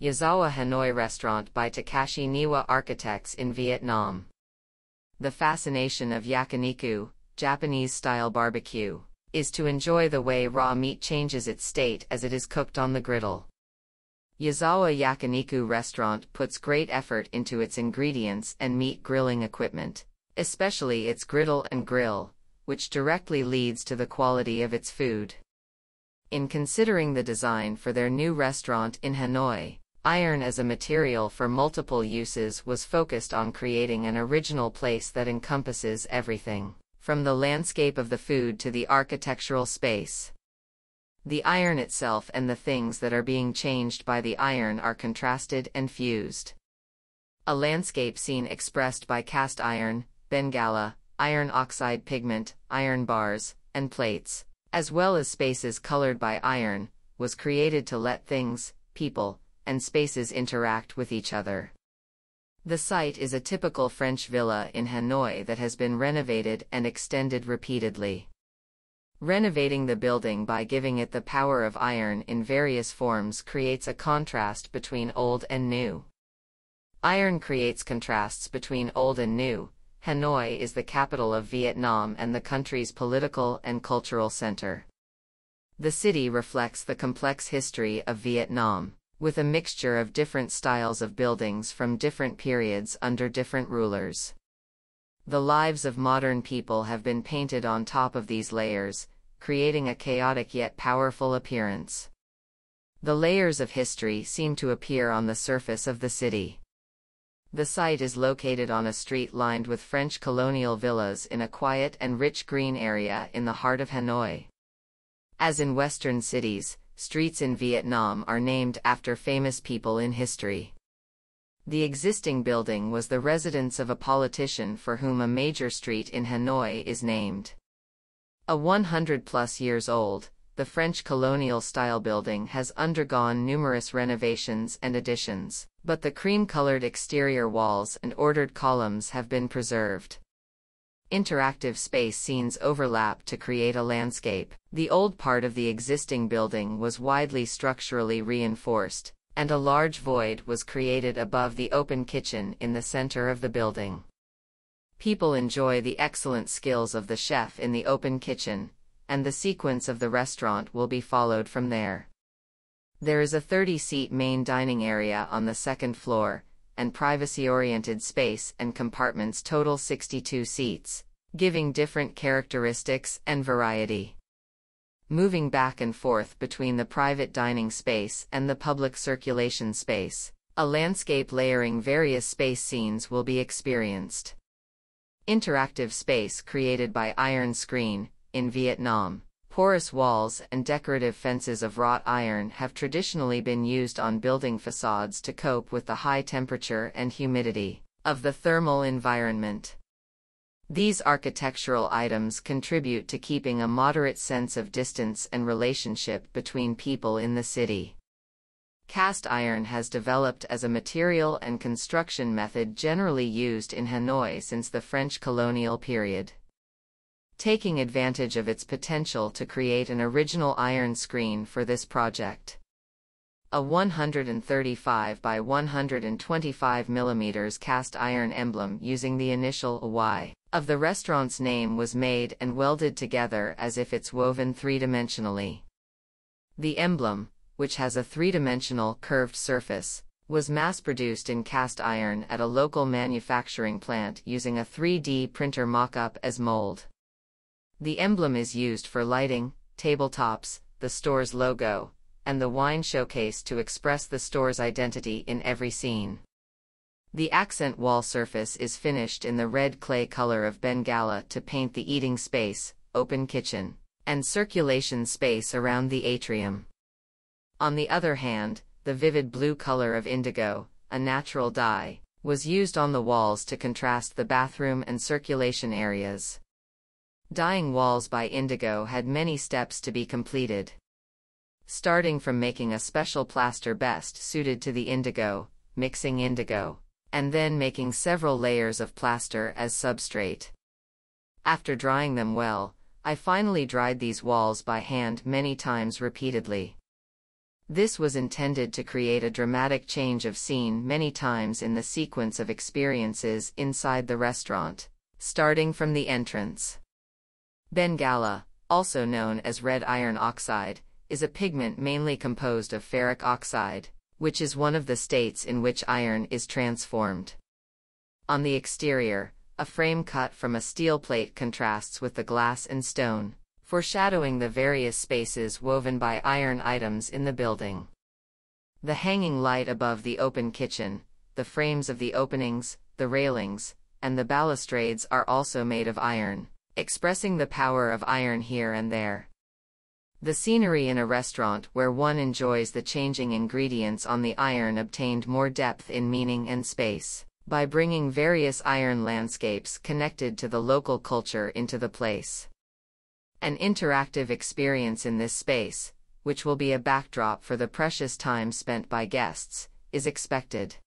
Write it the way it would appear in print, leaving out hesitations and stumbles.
Yazawa Hanoi Restaurant by Takashi Niwa Architects in Vietnam. The fascination of yakiniku, Japanese-style barbecue, is to enjoy the way raw meat changes its state as it is cooked on the griddle. Yazawa Yakiniku Restaurant puts great effort into its ingredients and meat grilling equipment, especially its griddle and grill, which directly leads to the quality of its food. In considering the design for their new restaurant in Hanoi, iron as a material for multiple uses was focused on creating an original place that encompasses everything, from the landscape of the food to the architectural space. The iron itself and the things that are being changed by the iron are contrasted and fused. A landscape scene expressed by cast iron, bengala, iron oxide pigment, iron bars, and plates, as well as spaces colored by iron, was created to let things, people, and spaces interact with each other. The site is a typical French villa in Hanoi that has been renovated and extended repeatedly. Renovating the building by giving it the power of iron in various forms creates a contrast between old and new. Iron creates contrasts between old and new. Hanoi is the capital of Vietnam and the country's political and cultural center. The city reflects the complex history of Vietnam, with a mixture of different styles of buildings from different periods under different rulers. The lives of modern people have been painted on top of these layers, creating a chaotic yet powerful appearance. The layers of history seem to appear on the surface of the city. The site is located on a street lined with French colonial villas in a quiet and rich green area in the heart of Hanoi. As in Western cities, streets in Vietnam are named after famous people in history. The existing building was the residence of a politician for whom a major street in Hanoi is named. A 100+ years old, the French colonial-style building has undergone numerous renovations and additions, but the cream-colored exterior walls and ordered columns have been preserved. Interactive space scenes overlap to create a landscape. The old part of the existing building was widely structurally reinforced, and a large void was created above the open kitchen in the center of the building. People enjoy the excellent skills of the chef in the open kitchen, and the sequence of the restaurant will be followed from there. There is a 30-seat main dining area on the second floor, and privacy-oriented space and compartments total 62 seats, giving different characteristics and variety. Moving back and forth between the private dining space and the public circulation space, a landscape layering various space scenes will be experienced. Interactive space created by iron screen. In Vietnam, porous walls and decorative fences of wrought iron have traditionally been used on building facades to cope with the high temperature and humidity of the thermal environment. These architectural items contribute to keeping a moderate sense of distance and relationship between people in the city. Cast iron has developed as a material and construction method generally used in Hanoi since the French colonial period. Taking advantage of its potential to create an original iron screen for this project. A 135 by 125 mm cast iron emblem using the initial Y of the restaurant's name was made and welded together as if it's woven three-dimensionally. The emblem, which has a three-dimensional curved surface, was mass-produced in cast iron at a local manufacturing plant using a 3D printer mock-up as mold. The emblem is used for lighting, tabletops, the store's logo, and the wine showcase to express the store's identity in every scene. The accent wall surface is finished in the red clay color of Bengala to paint the eating space, open kitchen, and circulation space around the atrium. On the other hand, the vivid blue color of indigo, a natural dye, was used on the walls to contrast the bathroom and circulation areas. Dyeing walls by indigo had many steps to be completed. Starting from making a special plaster best suited to the indigo, mixing indigo, and then making several layers of plaster as substrate. After drying them well, I finally dried these walls by hand many times repeatedly. This was intended to create a dramatic change of scene many times in the sequence of experiences inside the restaurant, starting from the entrance. Bengala, also known as red iron oxide, is a pigment mainly composed of ferric oxide, which is one of the states in which iron is transformed. On the exterior, a frame cut from a steel plate contrasts with the glass and stone, foreshadowing the various spaces woven by iron items in the building. The hanging light above the open kitchen, the frames of the openings, the railings, and the balustrades are also made of iron, expressing the power of iron here and there. The scenery in a restaurant where one enjoys the changing ingredients on the iron obtained more depth in meaning and space, by bringing various iron landscapes connected to the local culture into the place. An interactive experience in this space, which will be a backdrop for the precious time spent by guests, is expected.